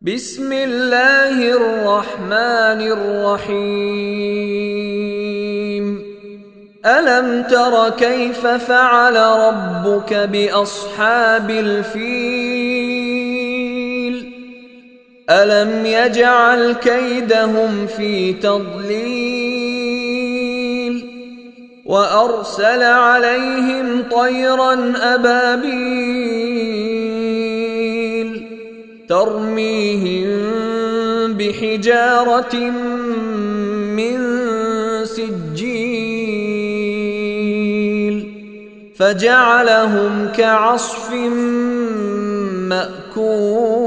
بسم الله الرحمن الرحيم ألم تر كيف فعل ربك بأصحاب الفيل ألم يجعل كيدهم في تضليل وأرسل عليهم طيرا أبابيل ترميهم بحجارة من سجيل فجعلهم كعصف مأكول.